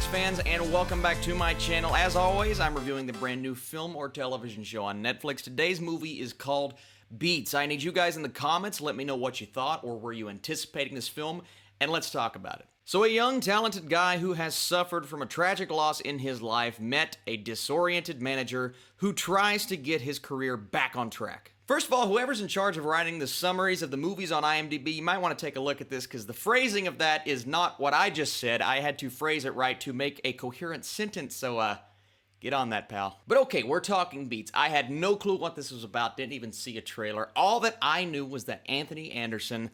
Netflix fans, and welcome back to my channel. As always, I'm reviewing the brand new film or television show on Netflix. Today's movie is called Beats. I need you guys in the comments. Let me know what you thought, or were you anticipating this film, and let's talk about it. So a young, talented guy who has suffered from a tragic loss in his life met a disoriented manager who tries to get his career back on track. First of all, whoever's in charge of writing the summaries of the movies on IMDb, you might want to take a look at this because the phrasing of that is not what I just said. I had to phrase it right to make a coherent sentence, so get on that, pal. But okay, we're talking Beats. I had no clue what this was about, didn't even see a trailer. All that I knew was that Anthony Anderson,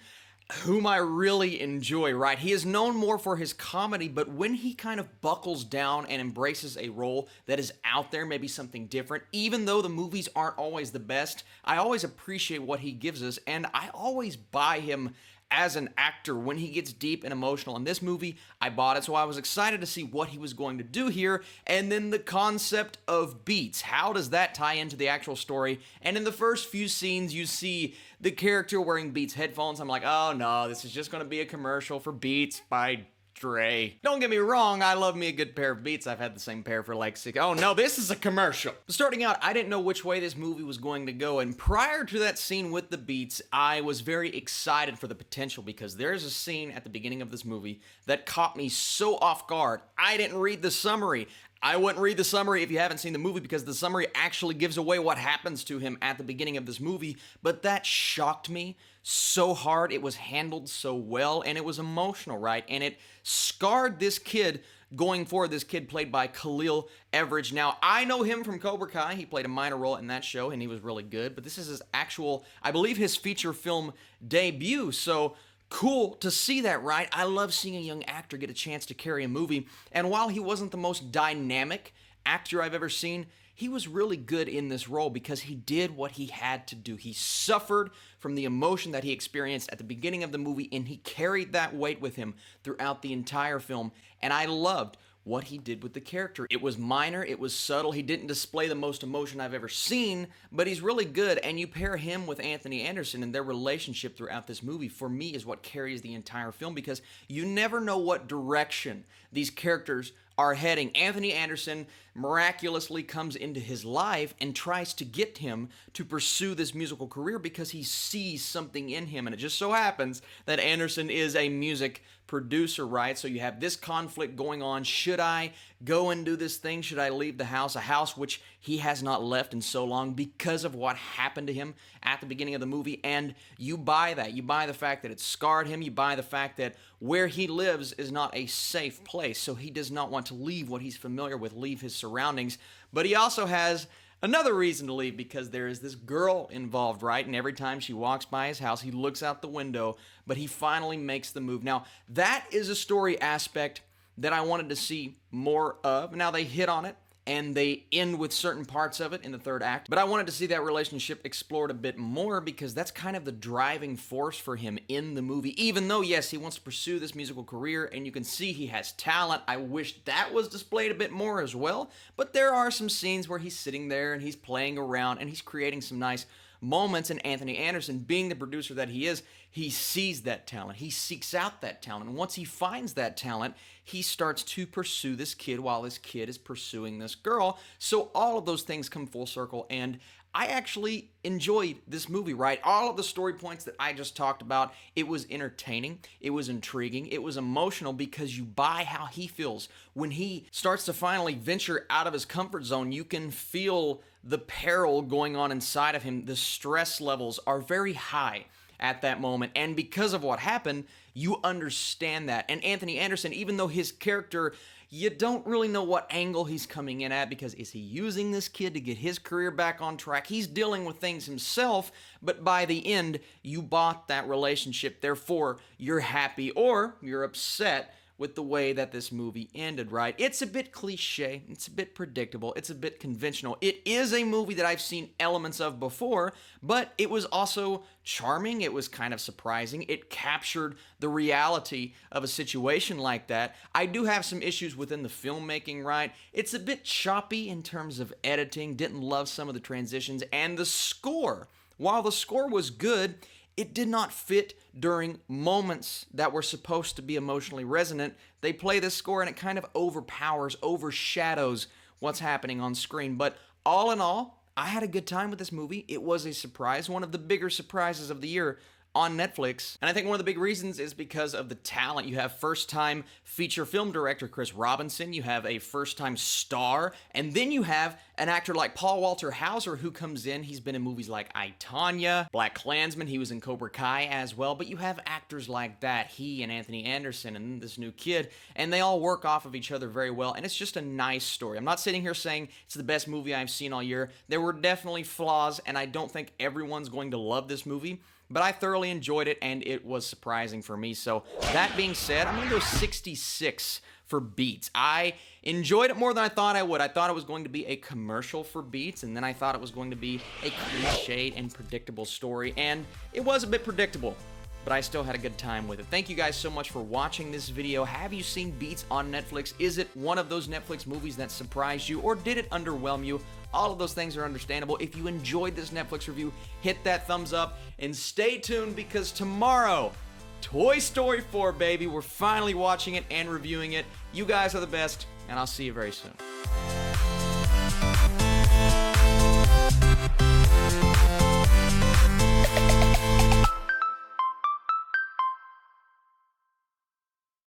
whom I really enjoy, right? He is known more for his comedy, but when he kind of buckles down and embraces a role that is out there, maybe something different, even though the movies aren't always the best, I always appreciate what he gives us, and I always buy him as an actor when he gets deep and emotional. In this movie, I bought it, so I was excited to see what he was going to do here, and then the concept of Beats. How does that tie into the actual story? And in the first few scenes, you see the character wearing Beats headphones. I'm like, oh no, this is just going to be a commercial for Beats by Dre. Don't get me wrong, I love me a good pair of Beats. I've had the same pair for like 6. Oh no, this is a commercial. Starting out, I didn't know which way this movie was going to go, and prior to that scene with the Beats, I was very excited for the potential because there's a scene at the beginning of this movie that caught me so off guard. I didn't read the summary. I wouldn't read the summary if you haven't seen the movie because the summary actually gives away what happens to him at the beginning of this movie, but that shocked me so hard. It was handled so well, and it was emotional, right? And it scarred this kid going forward, this kid played by Khalil Everidge. Now, I know him from Cobra Kai. He played a minor role in that show, and he was really good, but this is his actual, I believe, his feature film debut, so cool to see that, right? I love seeing a young actor get a chance to carry a movie, and while he wasn't the most dynamic actor I've ever seen, he was really good in this role because he did what he had to do. He suffered from the emotion that he experienced at the beginning of the movie, and he carried that weight with him throughout the entire film, and I loved what he did with the character. It was minor, it was subtle, he didn't display the most emotion I've ever seen, but he's really good, and you pair him with Anthony Anderson, and their relationship throughout this movie, for me, is what carries the entire film, because you never know what direction these characters are heading. Anthony Anderson miraculously comes into his life and tries to get him to pursue this musical career because he sees something in him, and it just so happens that Anderson is a music producer, right? So you have this conflict going on. Should I go and do this thing? Should I leave the house? A house which he has not left in so long because of what happened to him at the beginning of the movie, and you buy that. You buy the fact that it scarred him. You buy the fact that where he lives is not a safe place, so he does not want to leave what he's familiar with, leave his surroundings, but he also has another reason to leave because there is this girl involved, right? And every time she walks by his house, he looks out the window, but he finally makes the move. Now, that is a story aspect that I wanted to see more of. Now, they hit on it, and they end with certain parts of it in the third act, but I wanted to see that relationship explored a bit more because that's kind of the driving force for him in the movie. Even though, yes, he wants to pursue this musical career, and you can see he has talent. I wish that was displayed a bit more as well, but there are some scenes where he's sitting there and he's playing around and he's creating some nice moments, and Anthony Anderson, being the producer that he is, he sees that talent. He seeks out that talent, and once he finds that talent, he starts to pursue this kid while this kid is pursuing this girl. So all of those things come full circle, and I actually enjoyed this movie, right? All of the story points that I just talked about, it was entertaining, it was intriguing, it was emotional because you buy how he feels. When he starts to finally venture out of his comfort zone, you can feel the peril going on inside of him. The stress levels are very high at that moment, and because of what happened, you understand that. And Anthony Anderson, even though his character, you don't really know what angle he's coming in at, because is he using this kid to get his career back on track? He's dealing with things himself, but by the end, you bought that relationship. Therefore, you're happy or you're upset with the way that this movie ended, right? It's a bit cliche, it's a bit predictable, it's a bit conventional. It is a movie that I've seen elements of before, but it was also charming, it was kind of surprising, it captured the reality of a situation like that. I do have some issues within the filmmaking, right? It's a bit choppy in terms of editing, didn't love some of the transitions, and the score. While the score was good, it did not fit during moments that were supposed to be emotionally resonant. They play this score and it kind of overshadows what's happening on screen. But all in all, I had a good time with this movie. It was a surprise, one of the bigger surprises of the year on Netflix. And I think one of the big reasons is because of the talent. You have first-time feature film director Chris Robinson, you have a first-time star, and then you have an actor like Paul Walter Hauser who comes in. He's been in movies like I, Tonya, Black Klansman, he was in Cobra Kai as well, but you have actors like that, he and Anthony Anderson and this new kid, and they all work off of each other very well, and it's just a nice story. I'm not sitting here saying it's the best movie I've seen all year. There were definitely flaws, and I don't think everyone's going to love this movie, but I thoroughly enjoyed it, and it was surprising for me. So that being said, I'm going to go 66 for Beats. I enjoyed it more than I thought I would. I thought it was going to be a commercial for Beats, and then I thought it was going to be a cliched and predictable story, and it was a bit predictable, but I still had a good time with it. Thank you guys so much for watching this video. Have you seen Beats on Netflix? Is it one of those Netflix movies that surprised you, or did it underwhelm you? All of those things are understandable. If you enjoyed this Netflix review, hit that thumbs up, and stay tuned because tomorrow, Toy Story 4, baby. We're finally watching it and reviewing it. You guys are the best, and I'll see you very soon.